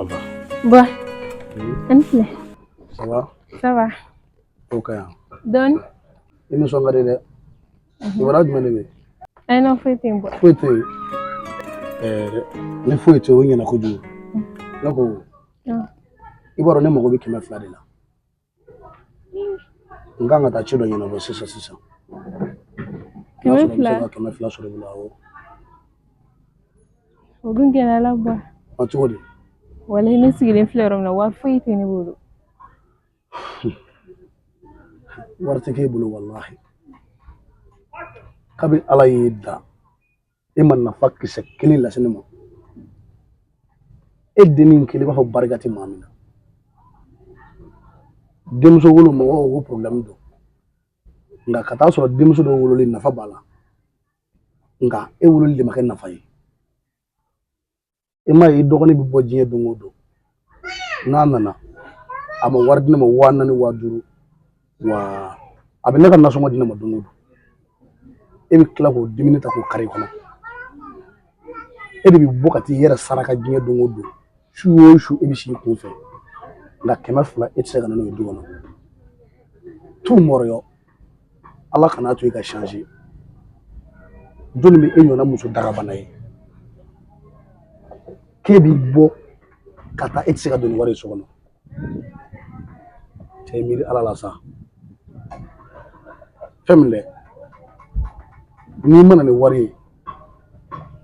Aba. Bon, Anne-Claire. Ça va? Ça va. Ok. Donne. Il me semble que tu vas me Un an fait un bois. Fouette. Le fouette, il y en a que deux. Donc, il va revenir au qui m'a flairé là. On gagne à ta chute, il y en a 600. Qui m'a flairé sur le boulot. Au gun gana la bois. En tout cas, Wala ni sigile fleur on la wa fouette ni bodo. warta ke bulu wallahi. Kabi ala yida. Iman na fakki sekini la sinema. Edinin kili ba barigati mamina. Demso wolo mo wo problem do. Nga kata so demso do wolo li nafa bala. Nga e wolo li make nafa yi. Ima yi dogoni bi bo jiye do ngodo. Nana ama wardina ma wana ni waduru wa abinaka nasongo dina ma do ngodo. Ebi kila ko diminita ko kare kono. Ebi bokati yera saraka jiye do ngodo. Shu ebi shi ko fe. Nga kema fula etse kana no do ngono. Tout moroyo Allah kana to ka changer. Doni mi enyo na muso daga banaye. Kebi bo kata etse ka doni wari sokono. Temiri ala la sa. Family ni mana ni wari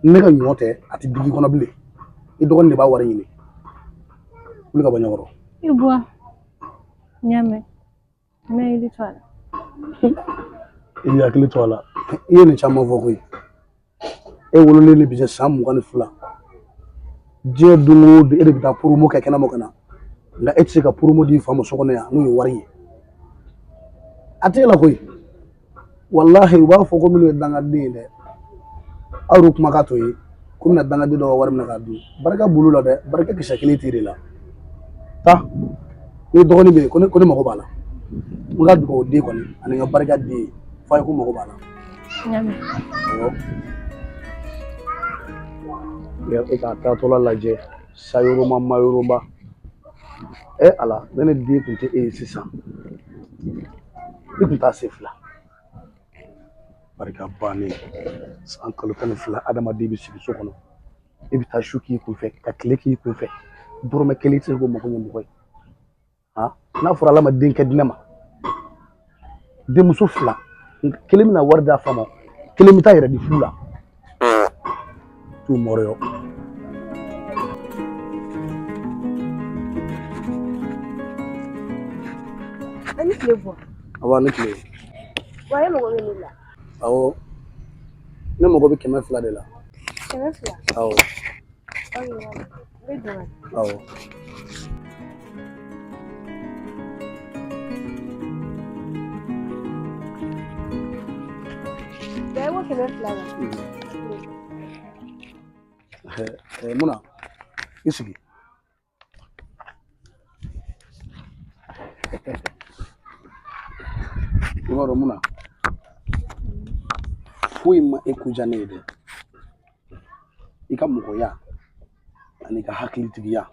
ne ka nyote ati digi kono bile. I dogon ne ba wari ni. Ulu ka banyoro. Ibois. Nyame. Mais il est toi. Il y a que toi là. Il y a une chambre vokui. E wolo le bi sam ngani fula. Je dungo de e bita pour mo ka kana mo kana. La etse ka pour mo di famo sokono ya no wari. Atela koy. Wallahi wa foko mi danga de de. Awru kuma ka to yi. Kuma danga de do war mi na du. Baraka bulu la de, baraka ki shakili tiri la. Ta. Ni dogoni be ko ne mako bala. Nga duko de ko ni ani nga baraka de fa ko mako bala. Nyame. Ya eka ta tola laje sayuro mamma yoruba ala dene di kunte sisa ikunta sefla barika bani san kalo kan fla adama dibi sigi sokono ibita shuki ku fe ka kleki ku fe dorme kelite go mako nyam koy ha na fura lama dinka dinama demuso fla kelimina warda fama kelimita yere di fula tu moroyo Ani le bois. Awa ne kile. Waye mo gobe ni la. Awo ne mo gobe kema fla de la. Kema fla. Awo. Awo. Waye mo kema fla. Muna isigi. Ngoro muna fui ma ekuja nede ika mugoya ani ka hakili tigiya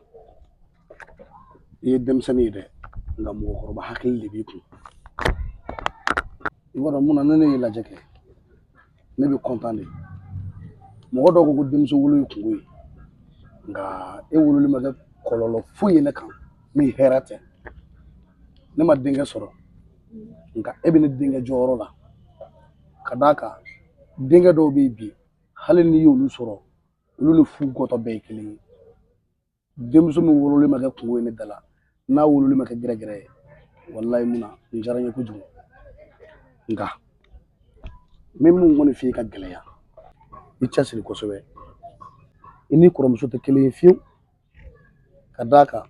e dem sanide nga mugo korba hakili libi ku ngoro muna nane la jeke ne bi content mugo dogo ko dem so wulu ku nga e wulu li maga kololo fui ne kan mi herate ne ma dinga soro nga ebine dinga joro la kadaka dinga do bi halin ni yolu soro ulu fu goto be kili demso mi wolole maga ko ne dala na wolole maga gere wallahi muna njaranya ko jugo nga memu ngoni fi ka geleya ichasiri ko sobe ini korom so te kili fiu kadaka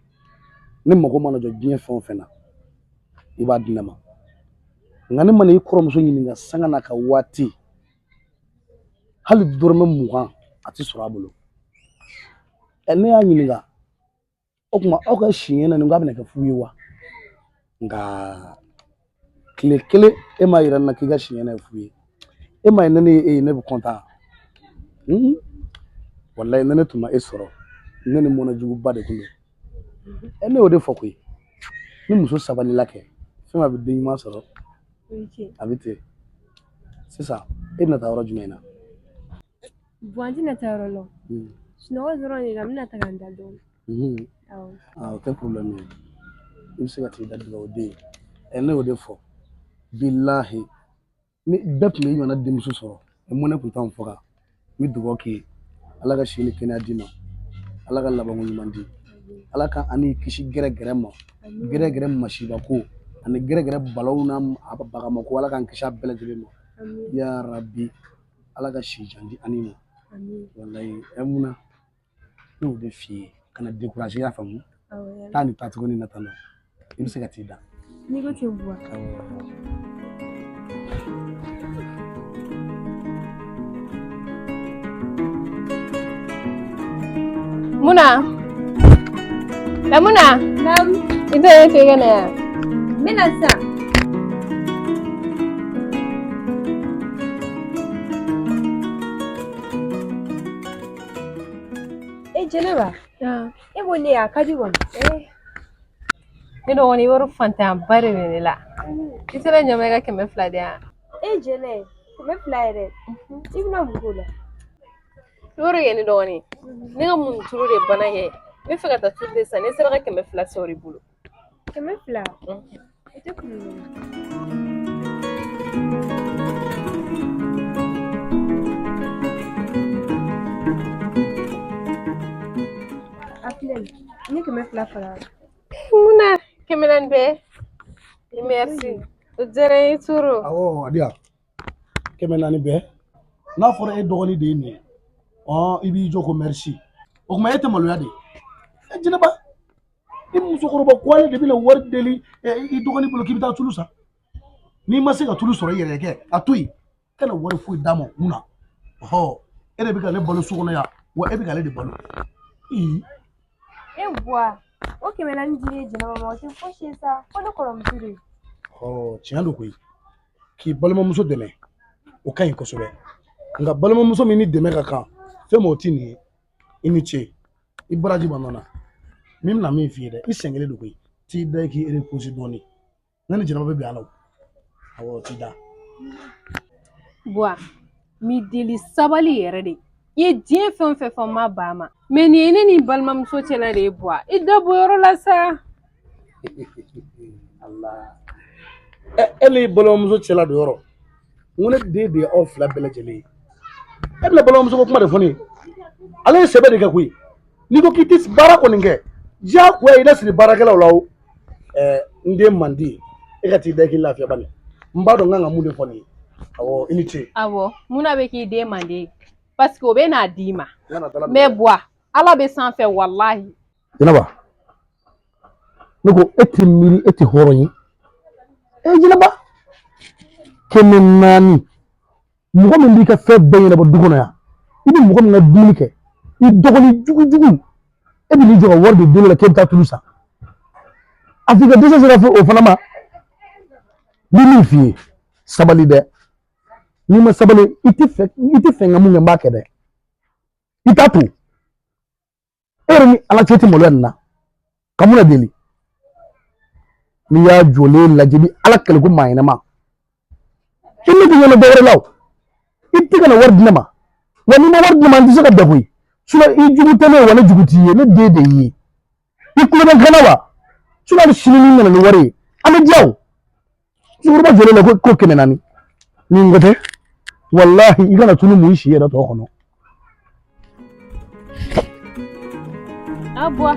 ne mago mana jo bien fon fena iba dinama ngani man yi korom so nyini nga sanga na ka wati hali dorme mugan ati surabulo ene ya nyini nga okuma oka shiena ni ngabne ka fuyiwa nga kile e ma yira na kiga shiena fuyi e ma nene e ne bu konta wallahi nene tuma e soro ne ni mɔnɛ juguba de kun don ne y'o de fɔ koyi ni muso sabalila kɛ fɛn a bɛ den ɲuman sɔrɔ a bɛ ten sisan e bɛna taa yɔrɔ jumɛn na Bon an tɛna taa yɔrɔ la sunɔgɔ dɔrɔn de la n bɛna taga n da dɔɔni o tɛ problème ye i bɛ se ka t'i da dugawu den ne y'o de fɔ bilahi ni bɛɛ tun bɛ i ɲɔgɔnna denmuso sɔrɔ mɔnɛ tun t'anw faga n bɛ dugawu k'i ye ala ka si ni kɛnɛya d'i ma ala ka labanko ɲuman di ala ka ani kisi gɛrɛgɛrɛ ma gɛrɛgɛrɛ masibako ani gɛrɛgɛrɛ balaw n'a bagamako ala k'an kisi a bɛɛ lajɛlen ma ya rabi ala ka si jan di ani ma walayi muna ne y'o de f'i ye kana décourager y'a faamu taa ni taa tuguni na tan nɔ i bɛ se ka t'i da n'i ko ten buwa Muna Muna ita yake gane ya mina sa Jeneba ebo ne ya kaji gon ni do woni woru fanta bare ne la isere nyama ga keme fla dia jene keme fla ere ibna bugula woru ye ni do woni ni ga mun turu de bana ye mi faga ta turde sa ne sere ga keme fla sori bulu keme fla ite kulu ni keme fla fala muna kemelan be merci jere turu awo adia kemelani be n'a fɔra e dɔgɔnin de ye nin ye i b'i jɔ ko merci o kuma e tɛ maloya de Jɛnɛba i musokɔrɔba kɔle de bɛna wari deli i dɔgɔnin bolo k'i bɛ taa tulu san n'i ma se ka tulu sɔrɔ i yɛrɛ kɛ a to yen kana wari foyi d'a ma mun na e de bɛ ka ne balo so kɔnɔ yan wa e bɛ ka ale de balo e buwa o kemelani jiri Jɛnɛba ma o tɛ fosi ye sa ko ne kɔrɔmuso de tiɲɛ don koyi k'i balimamuso dɛmɛ o ka ɲi kosɛbɛ nka balimamuso min ni dɛmɛ ka kan fɛn ma o tɛ nin ye i ni ce i baraji ma nɔ na min bɛna min f'i ye dɛ i sɛgɛnnen don koyi t'i da i k'i reposer dɔɔnin ne ni Jɛnɛba bɛ bɛn a la awɔ t'i da buwa mi deli sabali yɛrɛ de i ye diɲɛ fɛn o fɛn fɔ n ma ba ma mɛ nin ye ne ni balimamuso cɛla de ye buwa i da bɔ yɔrɔ la sa Allah e ni balimamuso cɛla don yɔrɔ n ko ne den de ye aw fila bɛɛ lajɛlen ye e bɛna balimamuso ko kuma de fɔ ne ye ale ye sɛbɛ de kɛ koyi n'i ko k'i tɛ baara kɔni kɛ diyagoya i la siri baarakɛlaw la o n den man di e ka t'i da k'i lafiya bani n b'a dɔn n kan ka mun de fɔ nin ye awɔ i ni ce awɔ munna bɛ k'i den man di parce que o bɛ n'a d'i ma mɛ buwa ala bɛ sanfɛ walahi Jɛnɛba ne ko e tɛ miiri e tɛ hɔrɔn ye Jɛnɛba kɛmɛ naani mɔgɔ min b'i ka fɛn bɛɛ ɲɛnabɔ du kɔnɔ yan i bɛ mɔgɔ min ka dumuni kɛ i dɔgɔnin jugujugu e bɛ n'i jɔ ka wari de don la k'e bɛ taa tulu san a f'i ka dɛsɛ sera fɔ o fana ma n bɛ min f'i ye sabali dɛ n'i ma sabali i tɛ fɛ ka mun kɛ n b'a kɛ dɛ i t'a to e yɛrɛ ni ala cɛ tɛ maloya nin na ka mun na deli n'i y'a jɔlen lajɛ ni ala kɛlɛ ko maa ɲɛnama i ne tɛ ɲɛna dɔwɛrɛ la o i tɛ ka na wari di ne ma wa n'i ma wari di ne ma n tɛ se ka bɛn koyi i jugu tɛ ne ye wa ne jugu t'i ye ne den de y'i ye i kulo bɛ n kana wa hali sini n'i nana ni wari ye an bɛ diya o cɛkɔrɔba jɔlen la ko kɛmɛ naani ni n ko tɛ walahi i kana tunu mun i si yɛrɛ tɔ kɔnɔ a buwa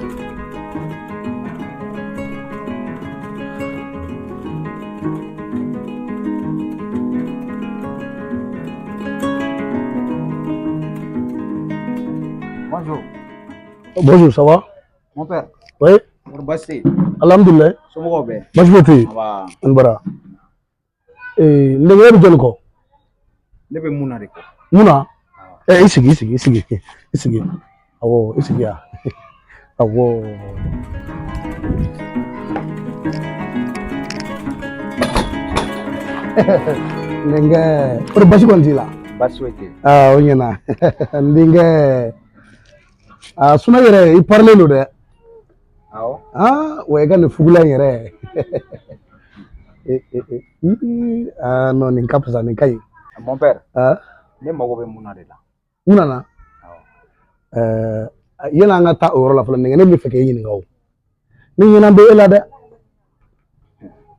Bonjour. Bonjour, ça va? Mon père. Oui. Merci. Alhamdulillah. Somɔgɔw bɛ? Baasi foyi tɛ yen. Ça va. An bara. Nɛgɛ bɛ jɔnni kɔ? Ne bɛ mun na de kɔ. Mun na? I sigi. Awɔ, i sigi yan. Awɔ. Nɛgɛ. O de basi kɔni t'i la? Baasi foyi tɛ yen. O ɲɛna. N denkɛ. Ah, suna yɛrɛ i parle lo dɛ. Awɔ. Ah, wa i ka nin fugula in yɛrɛ. Ah, non, nin ka fisa nin ka ɲi. Mon père. Ah, Ne mago bɛ mun na de la. u nana. Awɔ. Yanni an ka taa o yɔrɔ la fɔlɔ ne bɛ fɛ k'e ɲininka o. Ni ɲinan bɛ e la dɛ.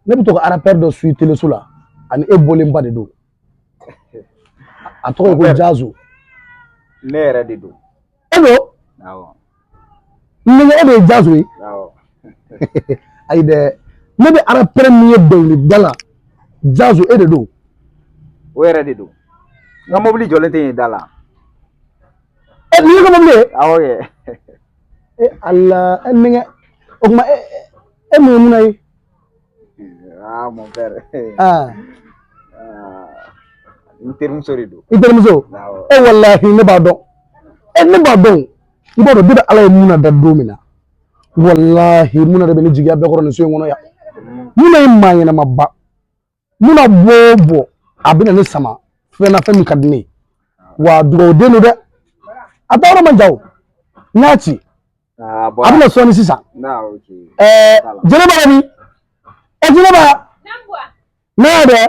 Ne bɛ to ka rappeur dɔ suit téléso la ani e bɔlenba de don. A tɔgɔ ye ko Jazo. Ne yɛrɛ de don. E don? Awɔ. Nɛgɛ e de ye Jazo ye? Awɔ. Ayi dɛ, ne bɛ rappeur min ye dɔnkilida la Jazo e de don. O yɛrɛ de don. N ka mobili jɔlen tɛ yen da la. Nin ye ka mobili ye? Awɔ kɛ. Ala, nɛgɛ. O tuma e mun ye mun na ye? Ah, mon père. Ah. N terimuso de don. I terimuso? Awɔ. Wallahi ne b'a dɔn. Ne b'a dɔn. I b'a dɔn depuis Ala ye Muna da don min na. Wallahi Muna de bɛ ne jigiya bɛɛ kɔrɔ nin so in kɔnɔ yan. Muna ye maa ɲɛnamaba. Muna bɔ o bɔ a bɛ na ne sama fɛn na fɛn min ka di ne ye. Wa dugawuden don dɛ. A taa yɔrɔ man jan o. N y'a ci. A bɛ na sɔɔni sisan. Jɛnɛba bɛ min? Jɛnɛba. Ne y'a dɛ.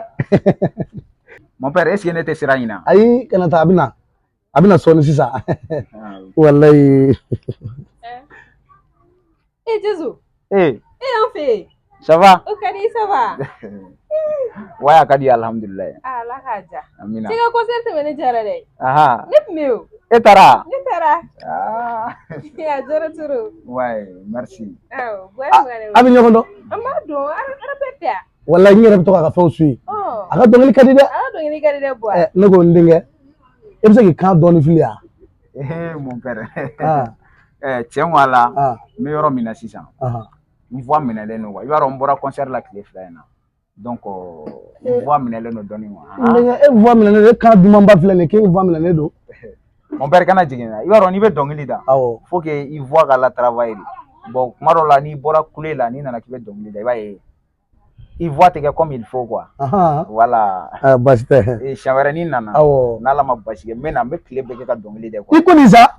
Mon père, est-ce que ne tɛ sira ɲina? Ayi kana taa a bɛ na sɔɔni sisan. Wallahi. Jésus. Eh. En fait. Ça va? O ka di, ça va? Ouais, a ka di alhamdulilayi. Ala k'a ja. Amina. Ti ka concert tɛmɛnen diyara dɛ. Aha. Ne tun bɛ yen o. E taara? Ne taara. Ah. A diyara trop. Ouais, merci. Awɔ, bonya mun ka di. A bɛ ɲɔgɔn dɔn? An b'a dɔn, rappeur tɛ wa? Wallahi n yɛrɛ bɛ to k'a ka fɛnw suit. A ka dɔnkili ka di dɛ. A ka dɔnkili ka di dɛ boy. Ne ko n denkɛ, e bɛ se k'i kan dɔɔni fili yan? Mon père. Ah. Tiɲɛ ko Ala, Ah. n bɛ yɔrɔ min na sisan. N voix minɛlen don quoi. I b'a dɔn n bɔra concert la tile 2 in na. Donc n voix minɛlen don dɔɔni quoi. N denkɛ e voix minɛlen don, e kan dumanba filɛ nin ye k'e voix minɛlen don. Mon père kana jigin na. I b'a dɔn n'i bɛ dɔnkili da. Awɔ. Faut que i voix ka la travailler de. Bon kuma dɔw la n'i bɔra kule la n'i nana k'i bɛ dɔnkili da i b'a ye i voix tɛ kɛ comme il faut quoi. Voilà. Baasi tɛ. Siɲɛ wɛrɛ n'i nana. Awɔ. N'Ala ma basi kɛ n bɛ na n bɛ tile bɛɛ kɛ ka dɔnkili da quoi. I ko nin sa?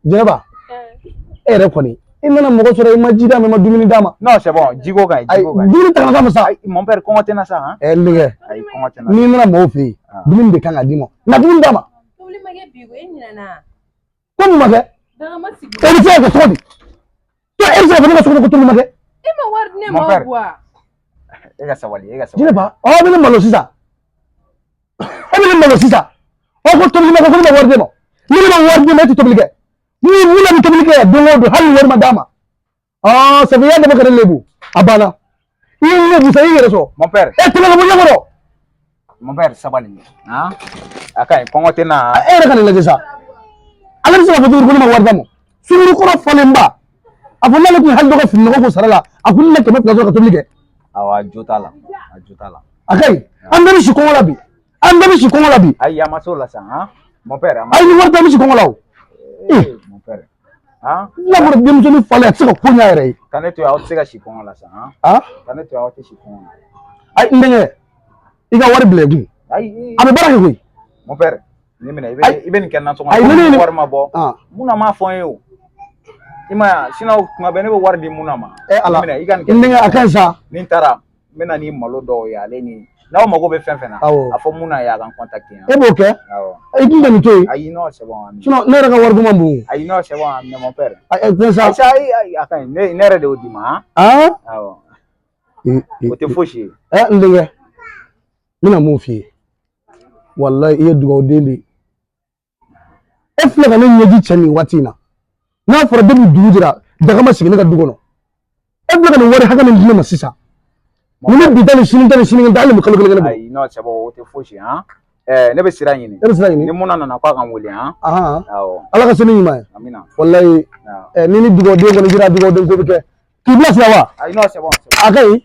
Jɛnɛba, e yɛrɛ kɔni i mana mɔgɔ sɔrɔ i ma ji d'a ma i ma dumuni d'a ma. Non c'est bon, jiko ka ɲi, jiko ka ɲi. Dumuni ta ka d'a ma sa. Mon père kɔngɔ tɛ n na sa. N denkɛ, Ayi kɔngɔ tɛ n na. n'i nana mɔgɔw fɛ yen dumuni de kan ka d'i ma. Na dumuni d'a ma. Tobili ma kɛ bi ko e ɲinɛna. Ko mun ma kɛ? Daga ma sigi. E bɛ se ka kɛ cogo di? E bɛ se ka fɔ ne ka so kɔnɔ ko tobili ma kɛ? E ma wari di ne ma wa? E ka sabali, e ka sabali. Jɛnɛba, aw bɛ ne malo sisan. E bɛ ne malo sisan. Aw ko tobili ma kɛ ko ne ma wari d'e ma. Ni ne ma wari d'e ma e tɛ tobili kɛ. Ni ne bɛ tobili kɛ don o don hali wari ma d'a ma. Ça fait y'a dama ka ne lebu. A banna. I ye lebu sa i yɛrɛ sɔrɔ. Mon père. E tɛmɛ ka bɔ ɲɛkɔrɔ. Mon père sabali. A ka ɲi kɔngɔ tɛ n na. E yɛrɛ ka nin lajɛ sa. Ale bɛ se ka fɔ cogo di ko ne ma wari d'a ma. Sunguru kɔrɔ fɔlenba. A fɔ n'ale tun ye hali dɔ ka fini nɔgɔ ko sara la a ko ne na 100 sɔrɔ ka tobili kɛ. Awɔ a jo t'a la, a jo t'a la. A ka ɲi. An bɛɛ bɛ si kɔngɔ la bi. An bɛɛ bɛ si kɔngɔ la bi. Ayi a ma s'o la sa. Mon père. Ayi ni wari tɛ an bɛ si kɔngɔ la o. Mon père. N'a fɔra denmisɛnnin falen a tɛ se ka ko ɲɛ a yɛrɛ ye. Ka ne to yen aw tɛ se ka si kɔngɔ la sa. Ka ne to yen aw tɛ si kɔngɔ la. Ayi n denkɛ i ka wari bila i kun. Ayi. A bɛ baara kɛ koyi. Mon père. Ni minɛ i bɛ nin kɛ nasɔngɔ ayi ne wari ma bɔ. Mun na m'a fɔ n ye o. I ma ye wa sinon tuma bɛɛ ne bɛ wari di mun na ma. Ala i ka nin kɛ. n denkɛ a ka ɲi sa. Ni n taara n bɛ na ni malo dɔw ye ale ni n'aw mago bɛ fɛn fɛn na a fɔ mun na ye a ka n contacter. E b'o kɛ. I dun ka nin to yen. Ayi non c'est bon. Sinon ne yɛrɛ ka wari ko man bon. Ayi non c'est bon mais mon père. Fɛn sa. Ayi a ka ɲi ne yɛrɛ de y'o di ma. Awɔ. O tɛ fosi ye. N denkɛ n bɛna mun f'i ye walayi i ye dugawuden de ye. E filɛ ka ne ɲɛji cɛ nin waati in na n'a fɔra depuis dugu jɛra daga ma sigi ne ka du kɔnɔ e filɛ ka nin wari hakɛ min di ne ma sisan ni ne bi ta ni sini ta ni sini ta hali ni kalo kelen bɔ. Ayi non c'est bon o tɛ fosi ne bɛ sira ɲini. E bɛ sira ɲini. Ni mun nana k'a ka n wele awɔ Ala ka se ni ɲuman ye. Amina. Walayi ni ni dugawuden kɔni dira dugawuden ko bɛ kɛ k'i bila sira wa. Ayi non c'est bon. A ka ɲi.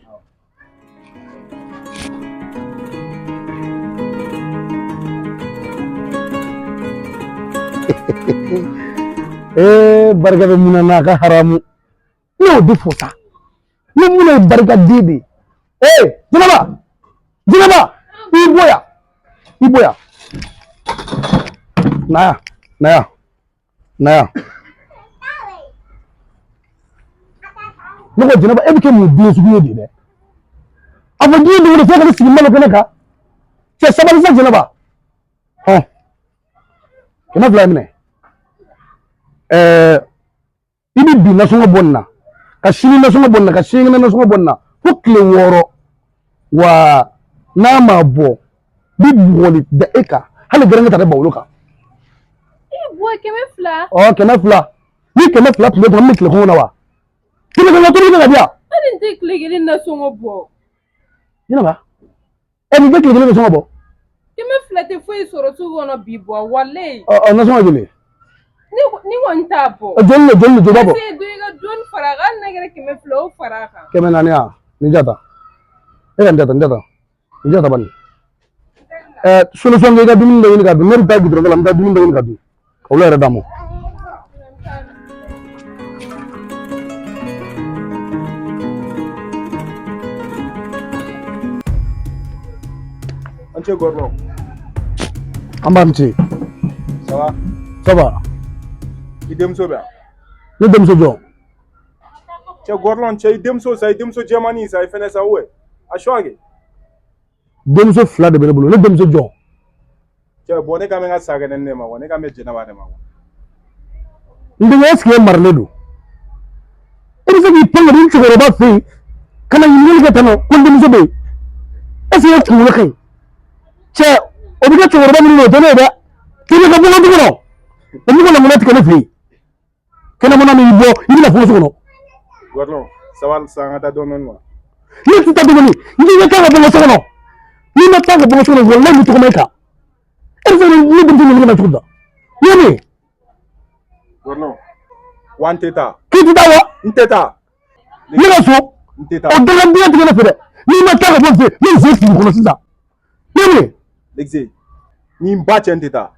Barika bɛ mun na n'a ka haramu ne y'o de fɔ sa ni mun ye barika den de ye Jɛnɛba i bɔ yan na yan Naya. Ne ko Jɛnɛba e bɛ kɛ mun den sugu ye de dɛ. A fɔ diɲɛ dogo fɛn ka sigi malo kɛnɛ kan. Cɛ sabali sa Jɛnɛba. Hɔn. Kɛmɛ fila minɛ. I bɛ bi nasɔngɔ bɔ nin na. Ka sini nasɔngɔ bɔ nin na. Ka sinikɛnɛ nasɔngɔ bɔ nin na. Fo tile 6 wa n'a ma bɔ bi bugɔli da e kan. Hali gɛrɛnkɛ ta ne ba wolo kan. Boy, kɛmɛ fila. Kɛmɛ fila. Ni kɛmɛ fila tun bɛ dɔrɔn min tile kɔnɔ na wa. Tile kɔnɔ tobili bɛ ka di yan. Hali n tɛ tile kelen nasɔngɔ bɔ. Jɛnɛba. Nin tɛ tile kelen nasɔngɔ bɔ. Kɛmɛ fila tɛ foyi sɔrɔ sugu kɔnɔ bi bɔ walayi. Nasɔngɔ joli. Ni kɔni t'a bɔ. Joli b'a bɔ. Parce que i ka dɔɔni fara a kan hali n'a kɛra kɛmɛ fila o fara a kan. Kɛmɛ naani ya. Nin jata. E ka nin jata nin jata bani. Solution kɛ i ka dumuni dɔ ɲini ka dun. Ne bɛ taa gudɔrɔn la n bɛ taa dumuni dɔ ɲini ka dun. Olu yɛrɛ d'a ma. An ce Gordon. An b'a ni ce. Ça va? Ça va. I denmuso bɛ yan? Ne denmuso jɔ. Cɛ Gordon cɛ i denmuso sa i denmuso jɛmani sa i fɛnɛ sa ou a choix kɛ. Denmuso fila de bɛ ne bolo. Ne denmuso jɔ. Cɛ bon ne kan bɛ n ka sa kɛnɛ ne ma wa ne kan bɛ Jɛnɛba de ma wa. N denkɛ est-ce que e marilen don? E bɛ se k'i pan ka nin cɛkɔrɔba fɛ yen ka na ɲininkali kɛ tan nɔ ko n denmuso bɛ yen. Est-ce que e kunkolo ka ɲi? Cɛ o bɛ kɛ cɛkɔrɔba minnu ye o tɛ ne ye dɛ. K'i bɛ ka bɔ n ka du kɔnɔ. O min ko lamɔna tigɛ ne fɛ yen. Kɛnɛmana min bɔ i bɛna fɔ so kɔnɔ. Gordon ça va sa an ka taa dɔɔni wa. Ne tɛ taa dɔɔni. N'i bɛ taa ka bɔ n ka so kɔnɔ. N'i ma taa ka bɔ n ka so kɔnɔ walahi n bɛ tɔgɔma e kan. E bɛ se ka ne denmuso ɲininka na cogo di? Yanni. Gordon wa n tɛ taa. K'i tɛ taa wa? N tɛ taa. Ne ka so. N tɛ taa. O dangadenya tigɛ ne fɛ dɛ. N'i ma taa ka bɔ n fɛ yen ne sen sigi kɔnɔ sisan. Yanni. Lexe ni n ba cɛ n tɛ taa.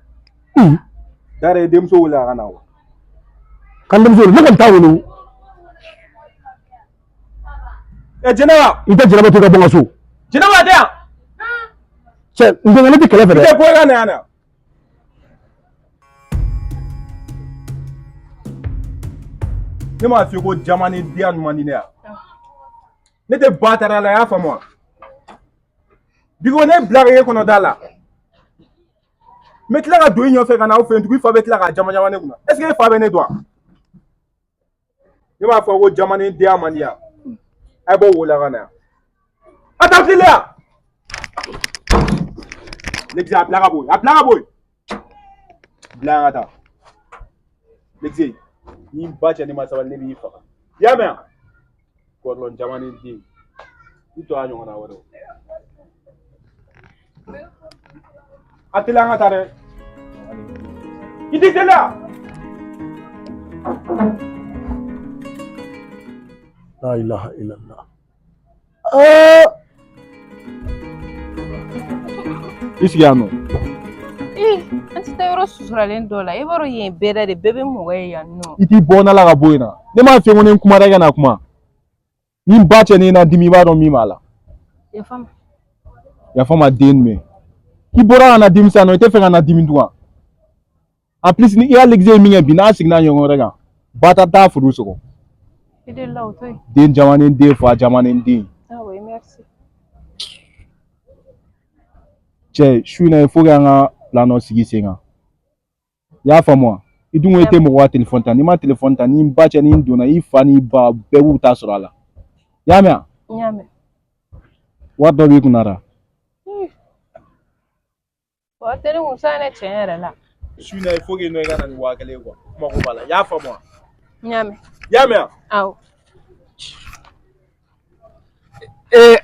Dara i denmuso wele a ka na wa. Ka n denmuso wele ne kɔni t'a wele. Jɛnɛba. I tɛ Jɛnɛba to i ka bɔ n ka so. Jɛnɛba tɛ yan. Cɛ n denkɛ ne tɛ kɛlɛ fɛ dɛ. I tɛ bɔ i ka na yan na. Ne m'a f'i ye ko jamanidenya ɲuman di ne yan. Ne tɛ ba taara la i y'a faamu wa. Bi ko ne bila ka kɛ kɔnɔ da la. N bɛ tila ka don i ɲɔfɛ ka na aw fɛ yen tugun i fa bɛ tila k'a jama jama ne kunna. Est-ce que e fa bɛ ne dɔn wa? Ne b'a fɔ ko jamanidenya man di yan. A' b'o wele ka na yan. A taa fili yan. Lexe a bila ka bɔ yen. A bila ka bɔ yen. Bila yan ka taa. Lexe ni ba cɛ ne ma sabali ne b'i faga. I y'a mɛn yan? Gordon jamaniden. I tɔ y'a ɲɔgɔnna wɛrɛ o. A teliya an ka taa dɛ. I tɛ teliya. La ilaha illallah. I sigi yan nɔ. An tɛ taa yɔrɔ suturalen dɔ la. I b'a dɔn yen bɛɛ de bɛɛ bɛ mɔgɔ ye yan nɔ. I t'i bɔ n'ala ka bɔ yen na. Ne m'a f'i ye ko ni n kumara i ka na kuma. Ni n ba cɛ ni na dimi i b'a dɔn min b'a la. Yafa ma. Yafa ma den mɛn. I bɔra ka na dimi sisan nɔ i tɛ fɛ ka na dimi tugun. En plus ni i y'a Lexe ye min kɛ bi n'a seginna ɲɔgɔn wɛrɛ kan ba ta t'a furu sɔgɔ. I de la o to yen. Den jamanen den fa jamanen den. Ah oui, merci. Cɛ su in na il faut que an ka plan dɔ sigi sen kan. I y'a faamu wa? I dun ko i tɛ mɔgɔ ka téléphone ta n'i ma téléphone ta ni n ba cɛ ni n donna i fa ni ba bɛɛ b'u ta sɔrɔ a la. I y'a mɛn? N y'a mɛn. Wari dɔ b'i kunna da. Wa tɛ ne kun sa ne tiɲɛ yɛrɛ la. Su in na il faut que i ka na ni 1000 ye quoi. Kuma ko b'a la. I y'a faamu wa? N y'a mɛn. I y'a mɛn? Awɔ.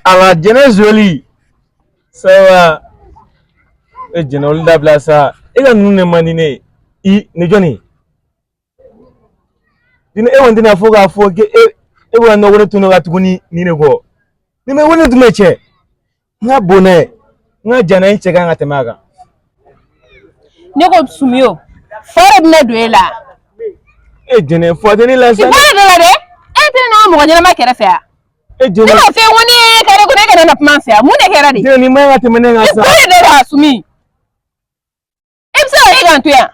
ala jɛnɛ zoli ça va jɛnɛ olu dabila sa e ka ninnu de man di ne ye ni jɔnni ni e kɔni tɛna fɔ k'a fɔ ko e bɛ ka nɔgɔ ne tunu ka tuguni ni ne kɔ ni mɛ wele tun bɛ cɛ n ka bon n'a ye n ka jana in cɛ kan ka tɛmɛ a kan. Ne ko Sumiyo fa de bɛ ne don e la. Jɛnɛ fɔ tɛ ne la sa. I bɔra de la dɛ e tɛ ne ka mɔgɔ ɲɛnama kɛrɛfɛ yan. Ne ma fɛn ko ne kɛra ko ne kana na kuma fɛ yan mun de kɛra de. Jɛnɛ ni ma ka tɛmɛ ne kan sa. I bɔra de la Sumi. E bɛ se ka e kan to yan.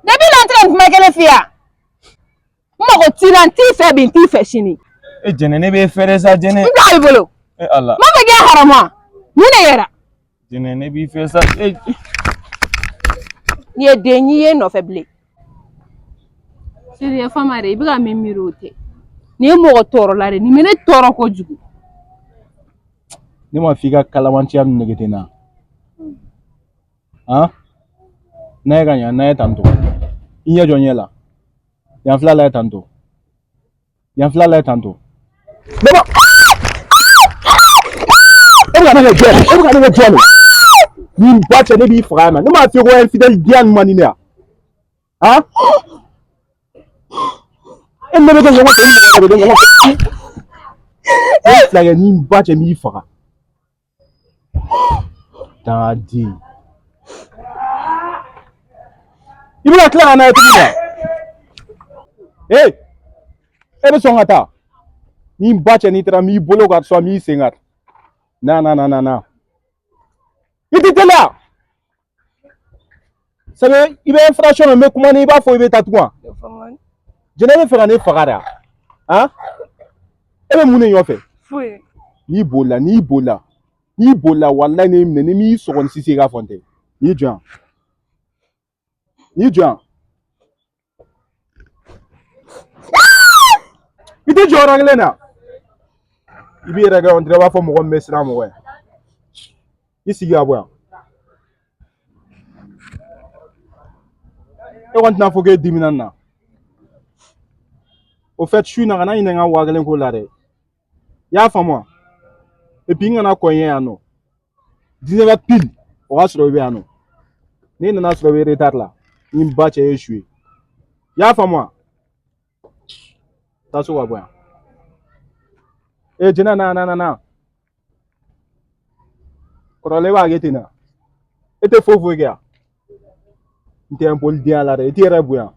Depuis l'entrée de ma fille. Moi, tiran ti fait bin ti fait chini. E jene ne be fere sa jene. Nda ibolo. E Allah. Ma be ge harama. Mune yera. Jene ne bi fere sa. E Ni e denyi ye no feble. Sérieux fama re ibuga mimirote. Ni mo toro la re ni mene toro ko jugu. Ni ma figa kalamanci am negetena. Ah? Na ga nya na tanto. Inya jonyela. Yan fla la tanto. Yan fla la tanto. Baba. Ebuka na jelo. Ni bache ne bi frama. Ni ma fi ko infidèle dian manina. Ah? Elle ne veut pas que je me ni bache mi fara. Tadi. Il va clair na etuka. Eh. Ebe songata. Ni bache ni tra mi bolo ga so mi sengat. Na. Il était là. Ça veut il va infraction mais comment il va faut il va tatouer. Je n'avais fait un fara. Hein? Ebe mune yo fait. Foué. Ni bola wallahi ne mi so si se ga fonte. Ni Jean. Il était genre anglais na. Il bi raga on treba fo mo ko mesra mo we. Ici ga boya. E want na fo ke diminan na. Au fait, je suis dans un wagon ko la. Ya famo. Et puis ngana ko yen ano. 19 pile. O ga soro be ano. Ni na soro be retard la. Ni bache échoué. Ya famo. Ta so wa boya. E jina na. Ko le wa getina. E te fo fo ga. Nte un pol dia la. E ti era boya.